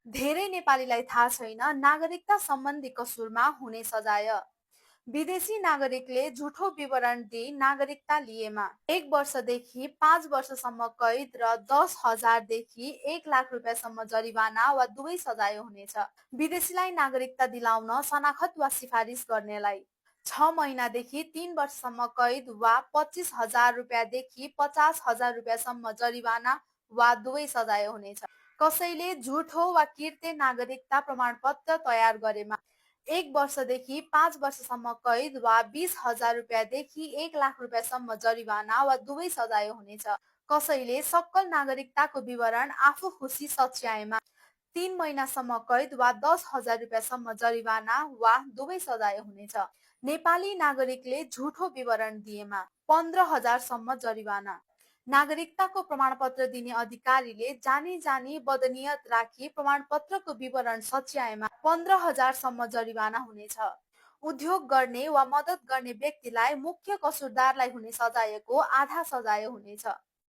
धेरै नेपालीलाई थाहा छैन नागरिकता सम्बन्धी कसुरमा हुने सजाय। विदेशी नागरिकले झुठो विवरण दिई नागरिकता लिएमा 1 वर्षदेखि 5 वर्षसम्म कैद र 10,000देखि 1 लाख रुपियाँसम्म जरिवाना वा दुवै सजाय हुनेछ। विदेशीलाई नागरिकता दिलाउन शनाखत वा सिफारिस गर्नेलाई 6 महिनादेखि 3 वर्षसम्म कैद वा 25,000 रुपियाँदेखि 50,000 रुपियाँसम्म जरिवाना वा दुवै सजाय हुनेछ। कसैले झुठो वा किर्ते नागरिकता प्रमाणपत्र तयार गरेमा 1 वर्षदेखि 5 वर्षसम्म कैद वा 20,000 रुपियाँदेखि 1 लाख रुपियाँसम्म जरिवाना वा दुवै सजाय हुनेछ। कसैले सक्कल नागरिकताको विवरण आफू खुसी सच्याएमा 3 महिनासम्म कैद वा 10,000 रुपियाँसम्म जरिवाना वा दुवै सजाय हुनेछ। नेपाली नागरिकले झुठो विवरण दिएमा 15,000सम्म जरिवाना। नागरिकताको प्रमाणपत्र दिने अधिकारीले जानी जानी बदनियत राखी प्रमाणपत्रको विवरण सच्याएमा 15,000सम्म जरिवाना हुनेछ। उद्योग गर्ने वा मद्दत गर्ने व्यक्तिलाई मुख्य कसुरदारलाई हुने सजायको आधा सजाय हुनेछ।